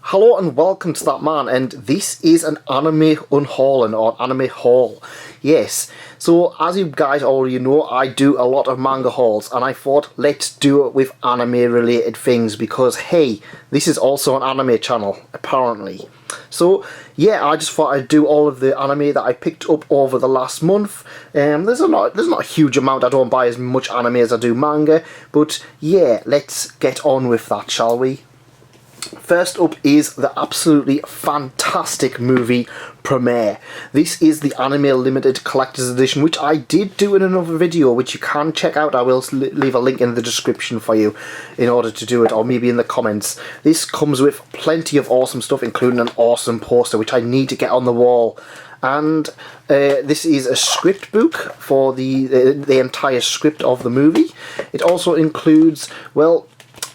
Hello and welcome to That Man, and this is an anime unhauling or anime haul. Yes, so as you guys already know, I do a lot of manga hauls, and I thought let's do it with anime related things because hey, this is also an anime channel apparently. So yeah, I just thought I'd do all of the anime that I picked up over the last month. There's not a huge amount. I don't buy as much anime as I do manga, but yeah, let's get on with that, shall we? First up is the absolutely fantastic movie Promare. This is the Anime Limited Collector's Edition, which I did do in another video, which you can check out. I will leave a link in the description for you in order to do it, or maybe in the comments. This comes with plenty of awesome stuff, including an awesome poster, which I need to get on the wall. And this is a script book for the entire script of the movie. It also includes, well,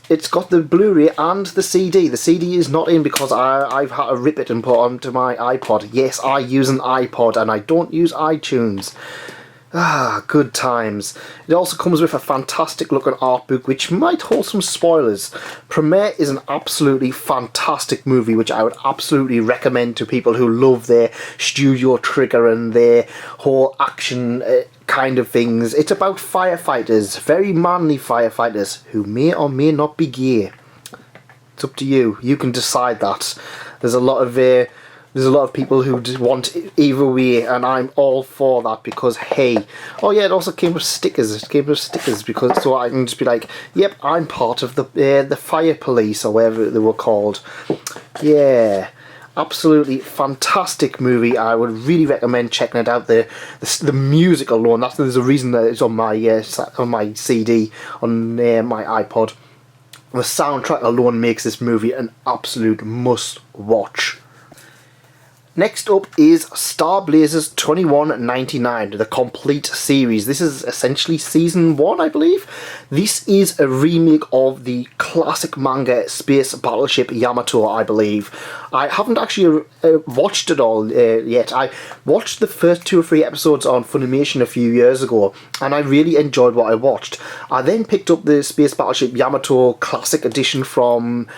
it's got the Blu-ray and the CD. The CD is not in because I've had to rip it and put onto my iPod. Yes, I use an iPod and I don't use iTunes. Ah, good times. It also comes with a fantastic looking art book which might hold some spoilers. Promare is an absolutely fantastic movie which I would absolutely recommend to people who love their Studio Trigger and their whole action kind of things. It's about firefighters, very manly firefighters, who may or may not be gay. It's up to you. You can decide that. There's a lot of people who want either way, and I'm all for that because hey, oh yeah, it also came with stickers. It came with stickers because so I can just be like, yep, I'm part of the fire police or whatever they were called. Yeah. Absolutely fantastic movie. I would really recommend checking it out. The music alone, there's a reason that it's on my CD on my iPod. The soundtrack alone makes this movie an absolute must watch. Next up is Star Blazers 2199, the complete series. This is essentially season 1, I believe. This is a remake of the classic manga space battleship Yamato, I believe. I haven't actually watched it all yet. I watched the first 2 or 3 episodes on Funimation a few years ago, and I really enjoyed what I watched. I then picked up the space battleship Yamato classic edition from,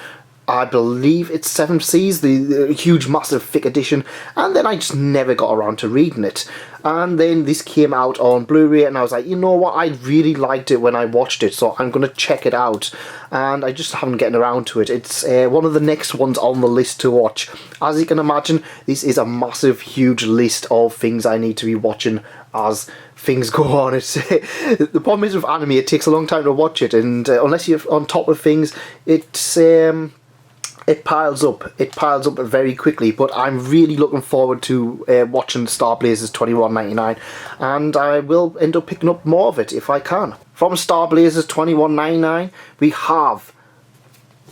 I believe it's 7 Seas, the huge massive thick edition, and then I just never got around to reading it. And then this came out on Blu-ray and I was like, you know what, I really liked it when I watched it, so I'm going to check it out. And I just haven't gotten around to it. It's one of the next ones on the list to watch. As you can imagine, this is a massive, huge list of things I need to be watching as things go on. It's the problem is with anime, it takes a long time to watch it, and unless you're on top of things, it piles up. It piles up very quickly, but I'm really looking forward to watching Star Blazers 2199, and I will end up picking up more of it if I can. From Star Blazers 2199, we have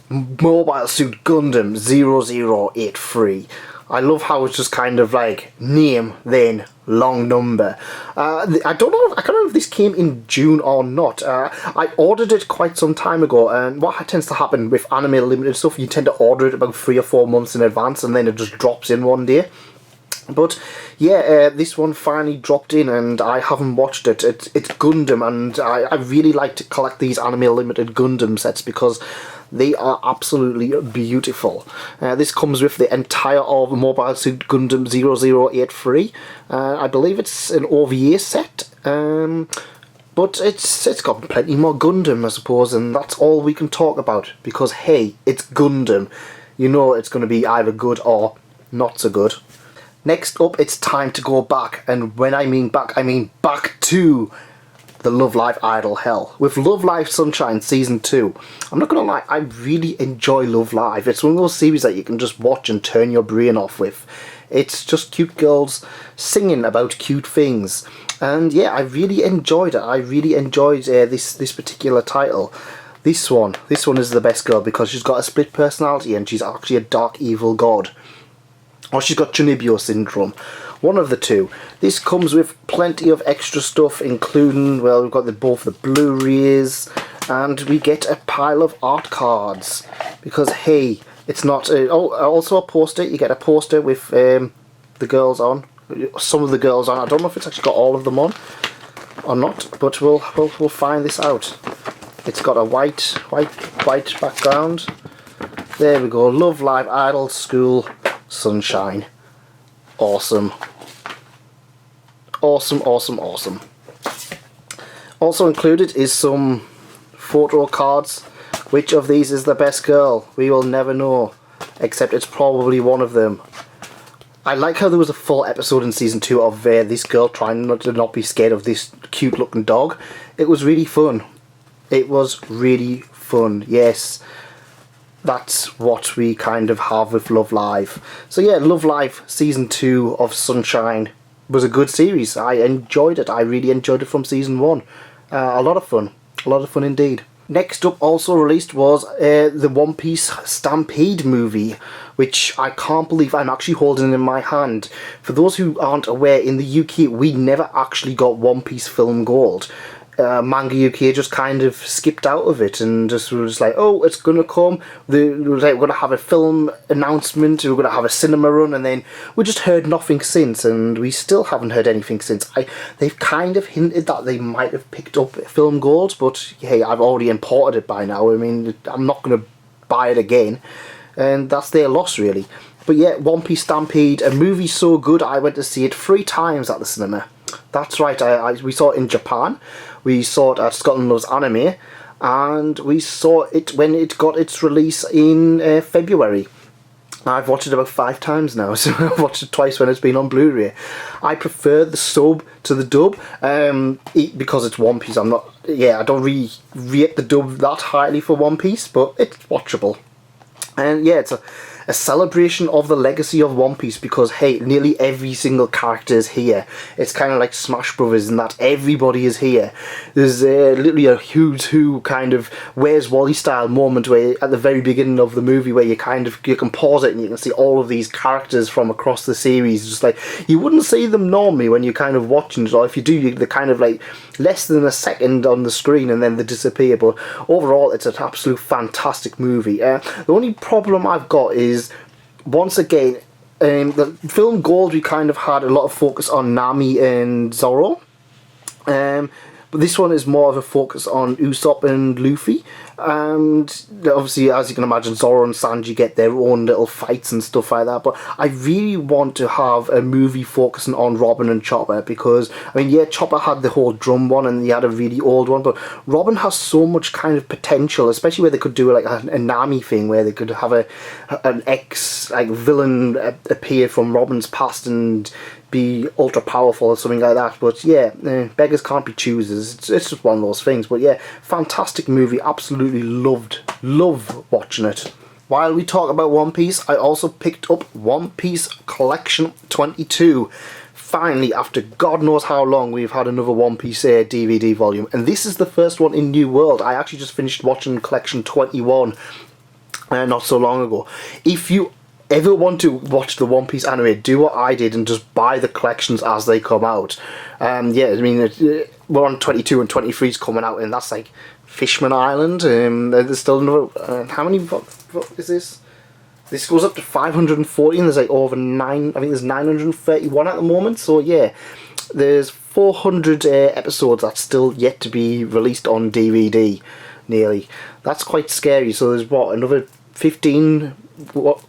Mobile Suit Gundam 0083. I love how it's just kind of like name, then long number. I don't know. I can't remember if this came in June or not. I ordered it quite some time ago, and what tends to happen with Anime Limited stuff, you tend to order it about 3 or 4 months in advance, and then it just drops in one day. But yeah, this one finally dropped in and I haven't watched it. It's Gundam, and I really like to collect these Anime Limited Gundam sets because they are absolutely beautiful. This comes with the entire of Mobile Suit Gundam 0083. I believe it's an OVA set, but it's got plenty more Gundam, I suppose, and that's all we can talk about because hey, it's Gundam. You know it's going to be either good or not so good. Next up, it's time to go back, and when I mean back to the Love Live Idol Hell. With Love Live Sunshine Season 2. I'm not gonna lie, I really enjoy Love Live. It's one of those series that you can just watch and turn your brain off with. It's just cute girls singing about cute things. And yeah, I really enjoyed it. I really enjoyed this particular title. This one is the best girl because she's got a split personality and she's actually a dark evil god. Or she's got Chunibyo syndrome. One of the two. This comes with plenty of extra stuff, including, well, we've got both the Blu-rays, and we get a pile of art cards. Because, hey, it's not... also a poster. You get a poster with the girls on. Some of the girls on. I don't know if it's actually got all of them on or not, but we'll find this out. It's got a white background. There we go. Love Live, Idol, School, Sunshine. Awesome. Awesome, awesome, awesome. Also included is some photo cards. Which of these is the best girl? We will never know. Except it's probably one of them. I like how there was a full episode in season 2 of this girl trying to not be scared of this cute looking dog. It was really fun. It was really fun, yes. That's what we kind of have with Love Live. So yeah, Love Live season 2 of Sunshine was a good series. I enjoyed it. I really enjoyed it from season 1. A lot of fun. A lot of fun indeed. Next up, also released, was the One Piece Stampede movie, which I can't believe I'm actually holding in my hand. For those who aren't aware, in the UK we never actually got One Piece Film Gold. Manga UK just kind of skipped out of it and just was like, oh, it's gonna come. We're gonna have a film announcement, we're gonna have a cinema run, and then we just heard nothing since, and we still haven't heard anything since. They've kind of hinted that they might have picked up Film Gold, but hey, I've already imported it by now. I mean, I'm not gonna buy it again, and that's their loss really. But yeah, One Piece Stampede, a movie so good I went to see it 3 times at the cinema. That's right, we saw it in Japan, we saw it at Scotland Loves Anime, and we saw it when it got its release in February. I've watched it about 5 times now, so I've watched it twice when it's been on Blu-ray. I prefer the sub to the dub, because it's One Piece. I don't really rate the dub that highly for One Piece, but it's watchable. And yeah, it's a celebration of the legacy of One Piece, because hey, nearly every single character is here. It's kind of like Smash Brothers in that everybody is here. There's literally a who's who kind of Where's Wally style moment where at the very beginning of the movie where you can pause it and you can see all of these characters from across the series. Just like you wouldn't see them normally when you're kind of watching it, or if you do, they're kind of like less than a second on the screen and then they disappear. But overall, it's an absolute fantastic movie. The only problem I've got is, once again, the Film Gold, we kind of had a lot of focus on Nami and Zoro, but this one is more of a focus on Usopp and Luffy, and obviously, as you can imagine, Zoro and Sanji get their own little fights and stuff like that. But I really want to have a movie focusing on Robin and Chopper, because I mean, yeah, Chopper had the whole drum one and he had a really old one, but Robin has so much kind of potential, especially where they could do like a Nami thing where they could have an ex like villain appear from Robin's past and be ultra powerful or something like that. But yeah, beggars can't be choosers. It's just one of those things. But yeah, fantastic movie. Absolutely love watching it. While we talk about One Piece, I also picked up One Piece Collection 22. Finally, after God knows how long, we've had another One Piece DVD volume, and this is the first one in New World. I actually just finished watching Collection 21 not so long ago. If you ever want to watch the One Piece anime, do what I did and just buy the collections as they come out. Yeah, I mean, we're on 22 and 23 is coming out, and that's like Fishman Island. There's still another. How many? What is this? This goes up to 540, and there's like over 9. I think there's 931 at the moment. So yeah, there's 400 episodes that's still yet to be released on DVD. Nearly. That's quite scary. So there's what, another 15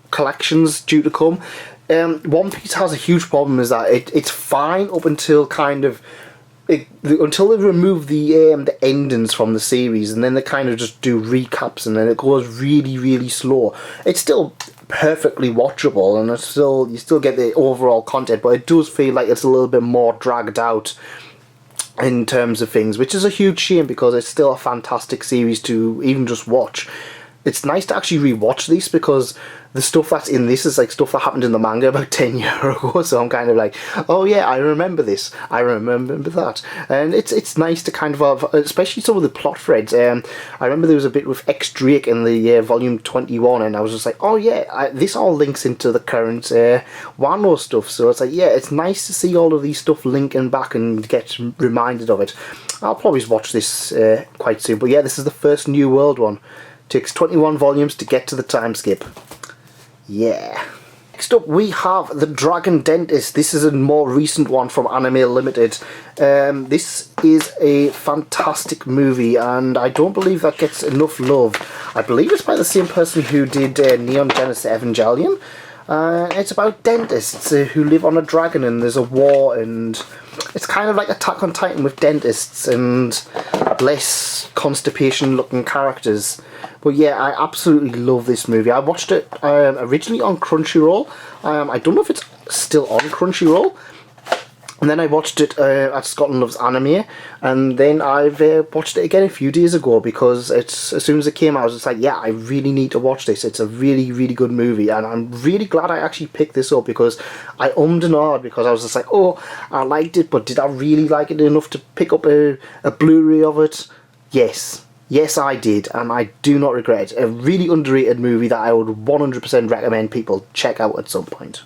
collections due to come. One Piece has a huge problem, is that it's fine up until kind of until they remove the endings from the series, and then they kind of just do recaps, and then it goes really slow. It's still perfectly watchable, and you still get the overall content, but it does feel like it's a little bit more dragged out in terms of things, which is a huge shame, because it's still a fantastic series to even just watch. It's nice to actually rewatch these, because the stuff that's in this is like stuff that happened in the manga about 10 years ago, so I'm kind of like, oh yeah, I remember this, I remember that. And it's nice to kind of have, especially some of the plot threads. I remember there was a bit with X Drake in the volume 21, and I was just like, oh yeah, this all links into the current Wano stuff, so it's like, yeah, it's nice to see all of these stuff linking back and get reminded of it. I'll probably watch this quite soon, but yeah, this is the first New World one. Takes 21 volumes to get to the time skip. Yeah. Next up we have The Dragon Dentist. This is a more recent one from Anime Limited. This is a fantastic movie and I don't believe that gets enough love. I believe it's by the same person who did Neon Genesis Evangelion. It's about dentists who live on a dragon and there's a war, and it's kind of like Attack on Titan with dentists and less constipation looking characters. But yeah, I absolutely love this movie. I watched it originally on Crunchyroll. I don't know if it's still on Crunchyroll. And then I watched it at Scotland Loves Anime, and then I've watched it again a few days ago because as soon as it came out, I was just like, yeah, I really need to watch this. It's a really, really good movie, and I'm really glad I actually picked this up because I ummed and ahed because I was just like, oh, I liked it, but did I really like it enough to pick up a Blu-ray of it? Yes. Yes, I did, and I do not regret it. A really underrated movie that I would 100% recommend people check out at some point.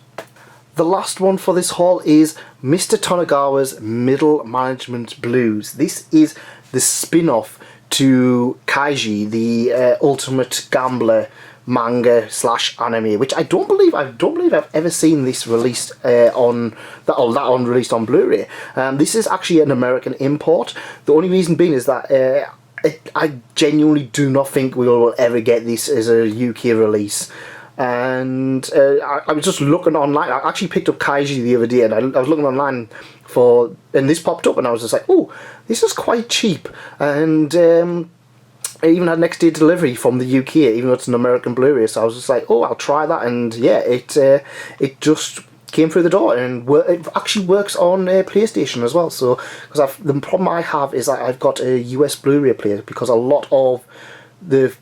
The last one for this haul is Mr. Tonegawa's Middle Management Blues. This is the spin-off to Kaiji, the Ultimate Gambler manga / anime, which I don't believe I've ever seen this released on released on Blu-ray. This is actually an American import. The only reason being is that I genuinely do not think we will ever get this as a UK release. And I was just looking online. I actually picked up Kaiji the other day, and I was looking online and this popped up, and I was just like, oh, this is quite cheap. And I even had next day delivery from the UK, even though it's an American Blu-ray. So I was just like, oh, I'll try that, and yeah, it just came through the door, and it actually works on PlayStation as well. So because the problem I have is that I've got a US Blu-ray player, because a lot of the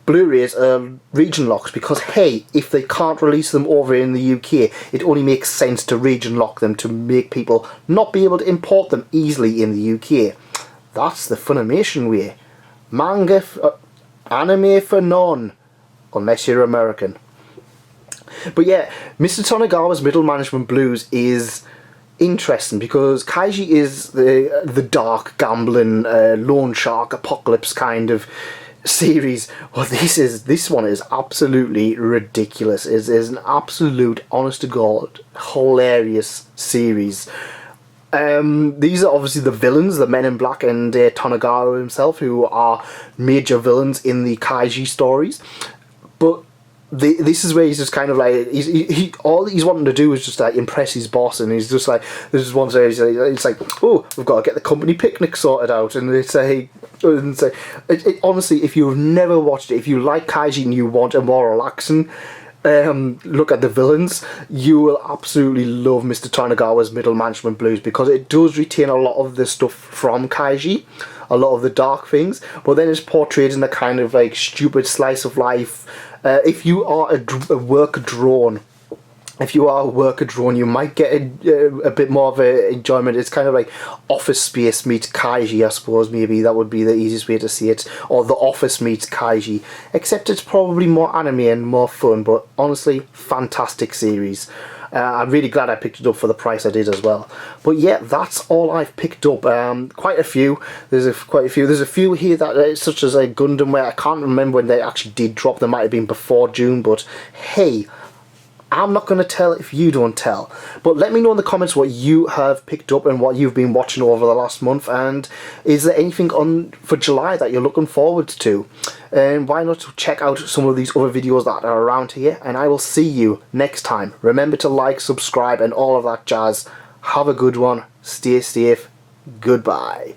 Blu-rays are region locks, because hey, if they can't release them over in the UK, it only makes sense to region lock them to make people not be able to import them easily in the UK. That's the Funimation way. Anime for none, unless you're American. But yeah, Mr. Tonegawa's Middle Management Blues is interesting because Kaiji is the dark, gambling, loan shark apocalypse kind of series. Well, this one is absolutely ridiculous. It is an absolute, honest to God, hilarious series. These are obviously the villains, the Men in Black and Tonegawa himself, who are major villains in the Kaiji stories. But this is where he's just kind of like all he's wanting to do is just like impress his boss, and he's just like, there's one day it's like, oh, we've got to get the company picnic sorted out, and they say, honestly, if you've never watched it, if you like Kaiji and you want a more relaxing look at the villains, you will absolutely love Mr. Tonegawa's Middle Management Blues, because it does retain a lot of the stuff from Kaiji, a lot of the dark things, but then it's portrayed in a kind of like stupid slice of life. If you are a worker drone, you might get a bit more of an enjoyment. It's kind of like Office Space meets Kaiji, I suppose. Maybe that would be the easiest way to see it, or The Office meets Kaiji, except it's probably more anime and more fun. But honestly, fantastic series. I'm really glad I picked it up for the price I did as well. But yeah, that's all I've picked up. Quite a few. There's a few here that such as a Gundam, where I can't remember when they actually did drop. They might have been before June, but hey, I'm not going to tell if you don't tell. But let me know in the comments what you have picked up and what you've been watching over the last month, and is there anything on for July that you're looking forward to? And why not check out some of these other videos that are around here, and I will see you next time. Remember to like, subscribe and all of that jazz. Have a good one. Stay safe. Goodbye.